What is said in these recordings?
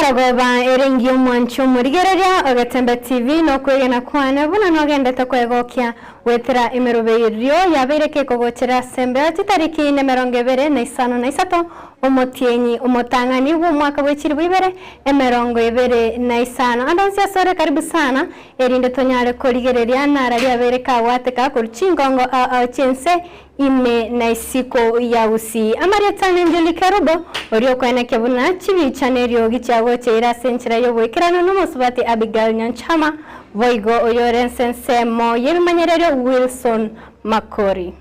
Naragoba erengi omwancho murigereria Ogatembe TV no kwegena kwana buna no gendete kwegokia wetera emerobeiryo yabereke kogotera sembe titariki 25 omotienyi omotangani w'umwaka w'ekiri bibere emerongo ibere na isano andonsia sore karibu sana erinde tonyare korigereria nara yabereka wateka kurchingongo chense ime na isiko ya usi amaria tane njuli karubo orio kwene kebuna chibi chanerio gichago cheira senchira yo wekirano no musubati Abigail Nyanchama voigo oyoren sensemo yebimanyerero Wilson Makori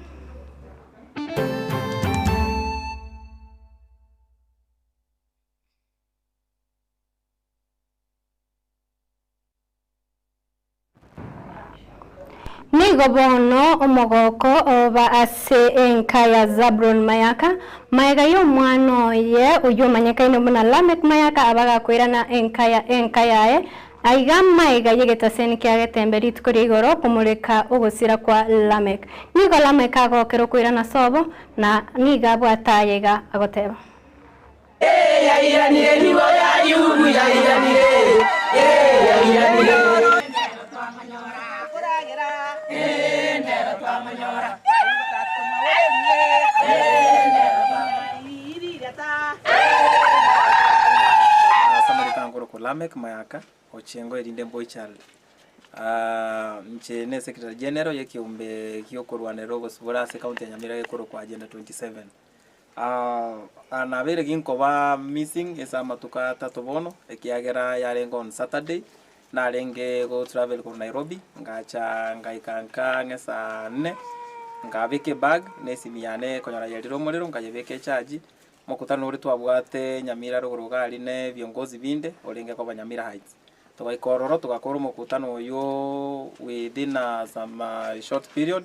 Nigo bono omogoko oba ase enkaya Zabron Mayaka maiga yo mwano ye uyo manyaka ino muna Lamek Mayaka abaga kwirana enkaya aiga maiga yegetaseni kiagetemberi tukuri igoro kumureka ugusira kwa Lamek nigo Lamek agokero kwirana sobo na niga bwatayega agoteba yayiranire nibo yayubu yayiranire Lamek Mayaka ochengo erinde mboichal nche secretary general yekiumbe kiokorwanero gosubura ase county ya Nyamira gekoro kwa agenda 27 anabere ginko ba missing esa matuka tatobono ekiagera yarengo on Saturday narenge go travel ko Nairobi ngacha ngaikanka ngesa 4 ngabike bag nesimiane konyora yaliro morero ngayebeke charge mokutano uri twabwate Nyamira ruguru gali ne viongozi binde olenge kwa Nyamira Heights tukaikororo tukakoro mokutano oyo within some short period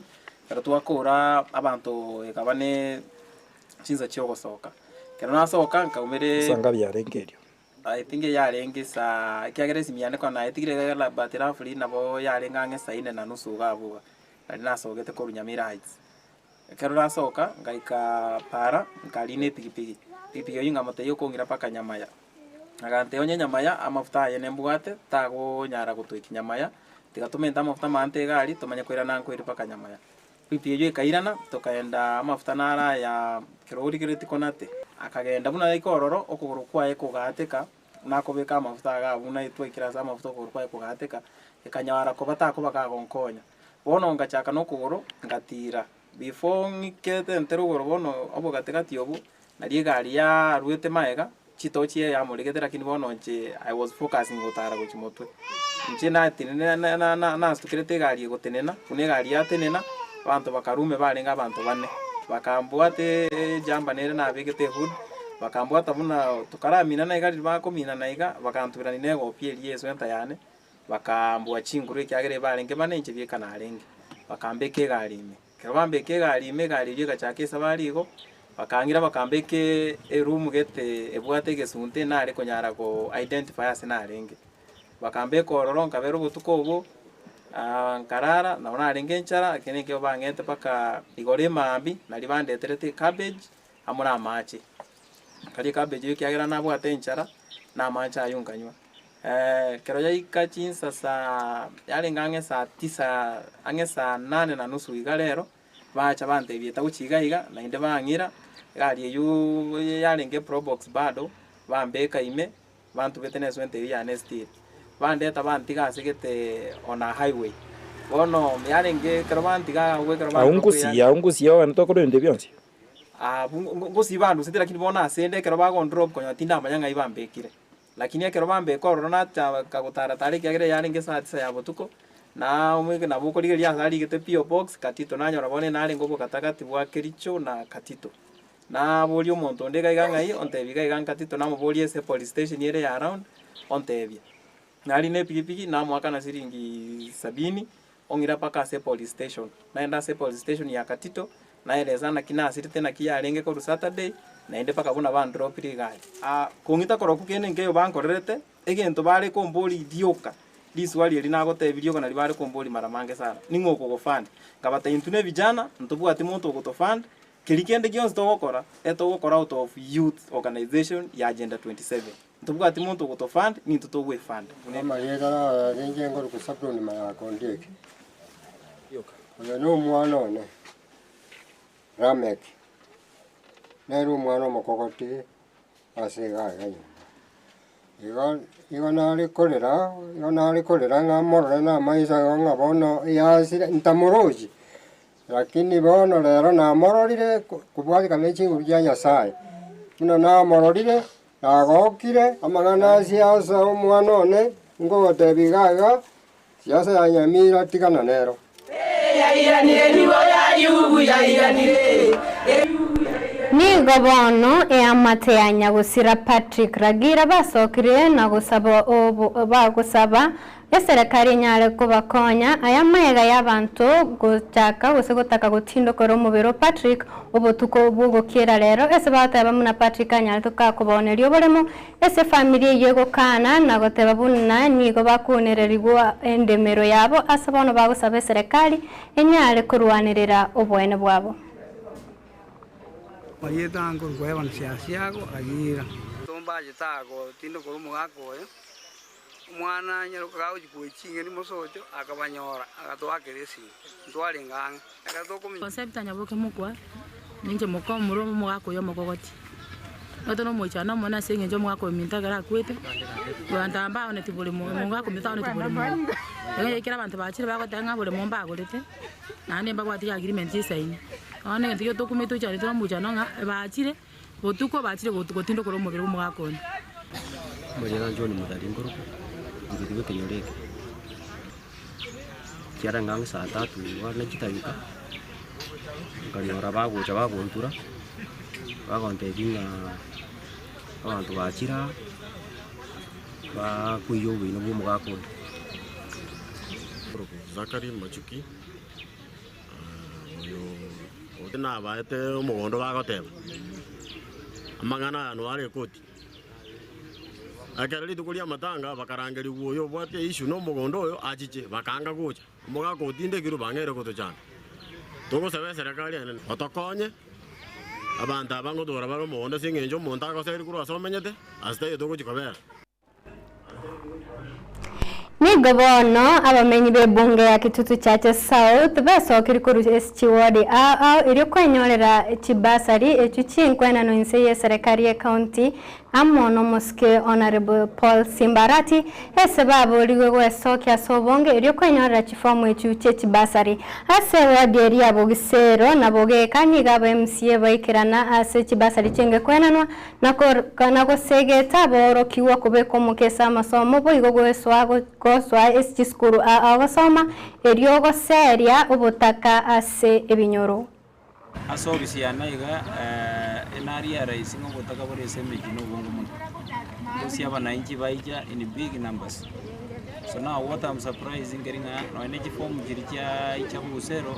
pero twakora abantu ekabane chinza chyogo soka kero nasoka nkaumere sanga byarengerio I think yarengisa kiagere simiane kwa na etigire la batera free nabo yarenga ngesa 4:30 gabuga ari nasogete ko Nyamira Heights kero nasoka ngaika para nkaline pigipigi yo yinga mote yo kongira paka Nyamaya agante onye Nyamaya amafuta yene mbwate tago nyara gutwiki Nyamaya tigatumenta amafuta mante gari tumanye kwira nanko iri paka Nyamaya pigipigi yo ikairana tukaenda amafuta nara ya kirori kireti konate akagenda buna ikororo okuguru kwaye kugateka nakobeka amafuta ga buna itwekira za amafuta okuguru kwaye kugateka ikanyara ko batako bakagonkonya bono ngachaka no kuguru ngatira before ngikete nterugoro bono obo gategati obu nari gari ya ruete maega chitochie ya muregetera kini bono nche I was focusing gutara guchimotwe nche na tinene na stukirete gari gutenena kune gari ya tenena bantu bakarume barenga abantu bane bakambwate jamba nere na bigete hood bakambwata buna tukaramina na igari bakomina na iga bakantubira nego pieri yeso enta yane bakambwa chinguru kyagere barenge bane nche bikana arenge bakambeke gari ime kero bambeke gari ime gari yega chake sabarigo bakangira bakambeke room gete ebwate gesunte na are konyara ko identify ase na arenge bakambeke ororonka bero butuko ubu nkarara na ona arenge nchara kene kyo bangete paka igore mambi na libande terete cabbage amura amache kali cabbage yo kyagera nabo atenchara na amacha ayunganywa kero yaika chinsa sa yalenga nge saa 9 ange saa 8:30 igalero bacha bante bieta uchiga na inde bangira gari yu yalenge probox bado bambeka ime bantu betene swente ya nested bandeta bantiga asigete on a highway bono yalenge kero bantiga we kero bantu ungusia wanatokoro inde byonse ngosi bantu sitira kini bona asende kero bago drop konya tinda manyanga ibambekire lakini kero bambe korona kagutara tariki agere yalenge saa 9 ya botuko na umweke na buko ligeri azali gete PO box katito nanyora bone nari ngobo katakati bwa kericho na katito na boli omonto ndega igangai ontebiga igan katito na moboli ese police station yere ya around ontebia nari ne pigipigi na mwaka na siringi 70 ongira paka ase police station naenda ase police station ya katito na elezana kina asirite na kia alenge ko Saturday na ende paka buna ban drop rigari kungita koroku kene ngeyo bankorerete egento bare komboli dioka liswali elinagote video kana libare komboli maramange sana ningoko go fund ngabata intune vijana ntobwate muntu go to fund kilikende gyonse togokora etogokora out of youth organization ya agenda 27 Ntubwati muntu gutofund ni tutogwe fund. Mama yegara nje ngoro kusapro ni maya kondeke. Yoka. Ono mwana one. Ramek. Nero mwana mokokoti asega gayo. Igona kolera ngamoro na maisa ngabono yasira ntamoroji. Lakini bono lero na mororire kubwati kamechi urya Nyasaye. Muno na mororire agokire amagana siasa omwana one ngogotebigaga siasa ya Nyamira tigana nero. Yairanire nibo ya yubu yairanire. Ni gobono amate ya Nyagusira Patrick Ragira basokire na gusaba bagusaba serikali nyale kubakonya aya mayega y'abantu gutaka gutindokora umubiro Patrick ubutuko bugukira rero ese bataba muna Patrick nyale tukakubonera yoboremo ese family yego kana na goteba bunna nigo bakunererigwa endemero yabo asabono bagusaba serikali enyale kurwanirira obwene bwabo. Mayetango gweban siasiago agira tomba jetago tindo ko mugako mwana nyero kawo jikuichinge ni mosojo akabanyora akatoa keresi ntwarengang akatoko concept anyaboke mukwa ninje mukwa muro mugako yo mugogoti notono mochana mona senge njo mugako mintagara kwete wandamba one tibule mugako mitano tibule mu yeye kira abantu bachire bagotanga bule momba agolete nane bagwati agreement yisaini ane ndiyo dokumento cyane turamuja nanga bachire botuko bachire botuko tindo ko mubiri mugako Mujana John Mudaringoro ndiwe kenyoreke kiara ngang saa 3 wana kitayuka kanyora baguca babuntura bagontebinga abantu bachira bakuyo bino bumugako Zakari Machuki na baete umugondo bagoteba amangana anu ari koti akarali tukulia matanga bakarangeri uyo bwate issue no mugondo oyo achiche bakanga kucha muga kotinde kiru bangere koto cyane toko sabe serikali ene otokonye abantu abangodora baro mugondo singenjo muntu akoseri kuru asomenyete asite toko chikobera. Ni gobono abamenyi bebunge ya Kitutu Chache South basokiri kuru SCWD iri kwenyorera chibasari echuchinkwena no inseye serikali ya county amono moske Honorable Paul Simbarati esebabo ligwe sokya sobonge iri kwenyorera chifomu echuche chibasari ase wadi ya bogisero na boge kanyiga ba MCA baikirana ase chibasari chenge kwenanwa nako segeta boro kiwa kubeko mukesa masomo boigo gweswago swa esti skuru abasoma eryogo seria ubutaka ase ebinyoro asobisiana iga enari ya rais ngobutaka bore semeji no bongo mun osi abananchi baija in big numbers. So now what I'm surprised in getting no energy form jiricha ichabusero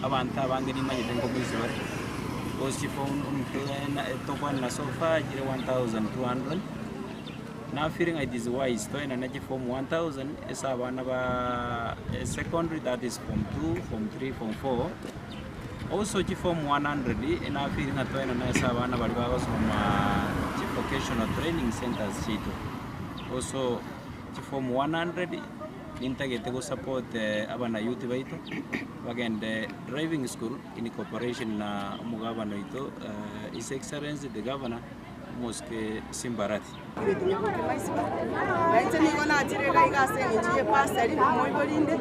abanta bangeni majete ngobisore osi form tokwan na sofa jire 1200. Now feeling it is wise to an energy form 1000 is a secondary, that is form 2, form 3, form 4. Also form 100 and now feeling at when I saw one of our vocational training centers. Also form 100 integrate go support abana youth baito again the driving school in cooperation na mugabano ito His Excellency the Governor Moske Simbarati. Naite nigona atirega igase ngiye paseri moibolinde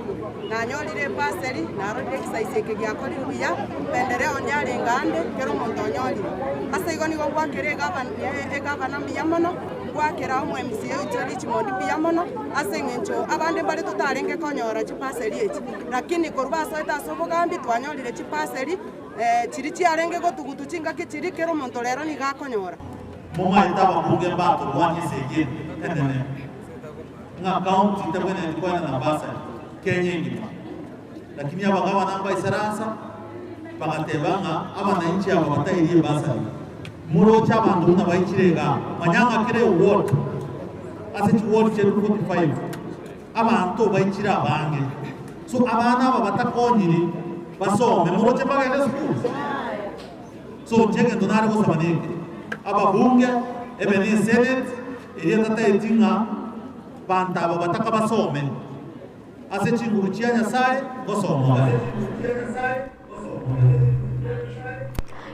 na nyolire paseri na rode kisaiseke gya koli ruya pendere onyale ngande kero mondo nyoli asa igoni go kwakere gavana biyamono kwakera mu MCA utoli chimondi biyamono ase ngencho abande bali tutarenge konyora chipaseri echi lakini korba soita sobogambi twanyolire chipaseri chiri chiarenge go tugutuchinga kichiri kero mondo lero ni gakonyora moma itaba bunge bato wanye seje endene nga county tabene kwa na basa Kenya ngima lakini abagaba namba isaransa bagatebanga abananchi aba batayiriye basa muro cy'abantu n'abayikirega manyanga kire ward ase ward 45 abantu bayikira bange so abana aba batakonyiri basome muro cy'abagende school so chenge ndonare go sabanenge ababunge ebeni senate eri tataetinga banta aba bataka basome ase chinguru chia Nyasaye gosoma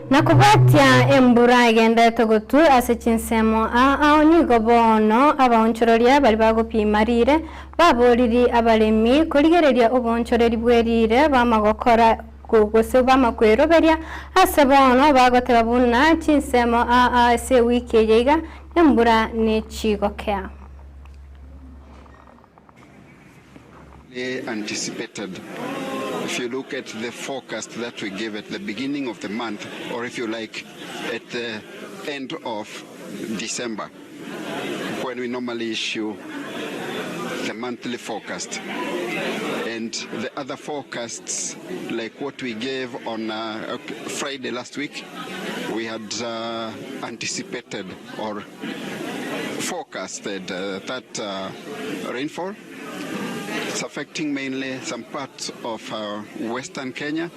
nakubatia embura igenda togotu ase chinsemo aonigo bono abonchororia bari bagopimarire baboriri abaremi kurigereria obonchoreri bwerire bamagokora kugose bamakweroberia ase bono bagoteba buna chinsemo ase wiki yega embura nechigokea anticipated. If you look at the forecast that we give at the beginning of the month, or if you like, at the end of December, when we normally issue the monthly forecast. And the other forecasts, like what we gave on Friday last week, we had anticipated or forecasted that rainfall. It's affecting mainly some parts of Western Kenya,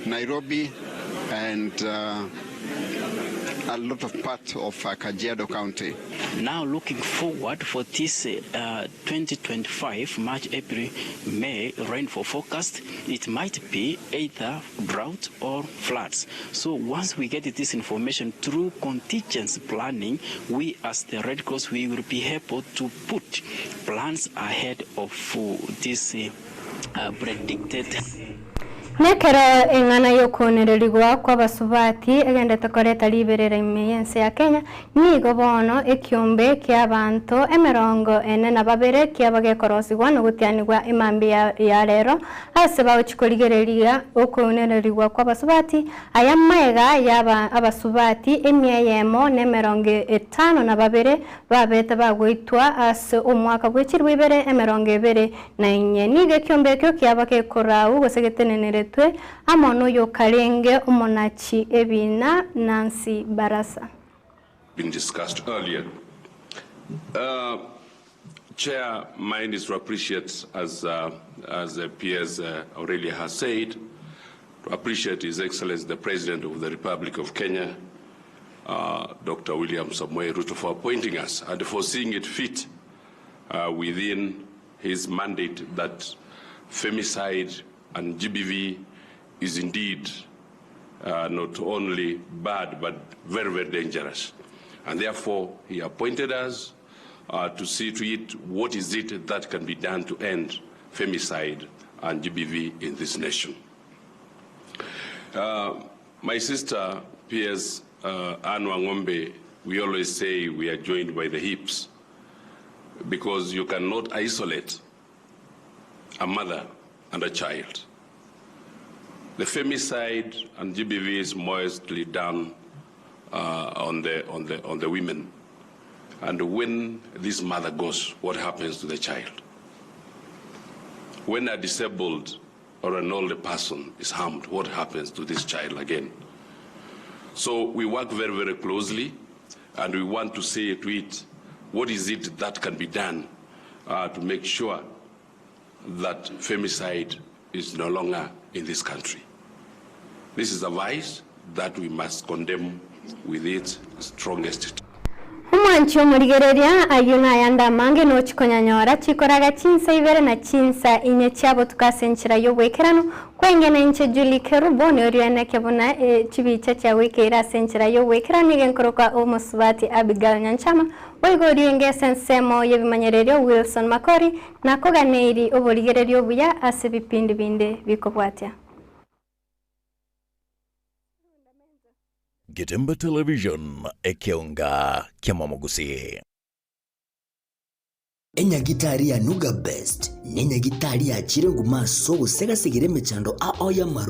Nairobi, and a lot of parts of Kajiado County. Now looking forward for this 2025 March, April, May rainfall forecast, it might be either drought or floods. So once we get this information through contingency planning, we as the Red Cross, we will be able to put plans ahead of this predicted. Nekero engana yokonererigwa kwa basubati egenda takoreta liberera imeyense ya Kenya nigo bono ekyombe kya bantu emerongo ene na babere kya bagekorosigwa no gutianirwa imambi ya rero ase bawchikoligereria okonererigwa kwa basubati aya maega yaba abasubati emyeyemo nemerongo 5 na babere babeta bagwitwa ase omwaka gwechirwibere emerongo 2 na 4 nigo ekyombe kyo kya bagekora ugosegetenenere twe amono yo kalenge umonachi ebina Nancy Barasa. Been discussed earlier. Chair, mine is to appreciate, as PS Aurelia has said, to appreciate His Excellency the President of the Republic of Kenya, Dr. William Samoei Ruto, for appointing us and for seeing it fit within his mandate that femicide and GBV is indeed not only bad but very, very dangerous. And therefore, he appointed us to see to it what is it that can be done to end femicide and GBV in this nation. My sister, PS Anne Wangombe, we always say we are joined by the hips because you cannot isolate a mother and a child. The femicide and GBV is mostly done on the women. And when this mother goes, what happens to the child? When a disabled or an older person is harmed, what happens to this child again? So we work very, very closely, and we want to say to it, what is it that can be done to make sure that femicide is no longer in this country. This is a vice that we must condemn with its strongest. Umwanchi murigereria ayuna yanda mange no chikonyanyora chikoraga chinsa ibere na chinsa inye chabo tukasenchira yo wekerano kwengena inche Julie Kerubo ne oriana kebona chibicha cha wekera senchira yo wekerano genkoroka omusubati Abigail Nyanchama wegori engese nsemo yebimanyererio Wilson Makori na koganeiri oborigererio buya ase bipindi binde bikobwatya. Getembe Television ekeonga kiamamogusi. Enyagitari ya Nuga Best, nenyagitari ya chirengu maso usega sigire mechando ao ya maru.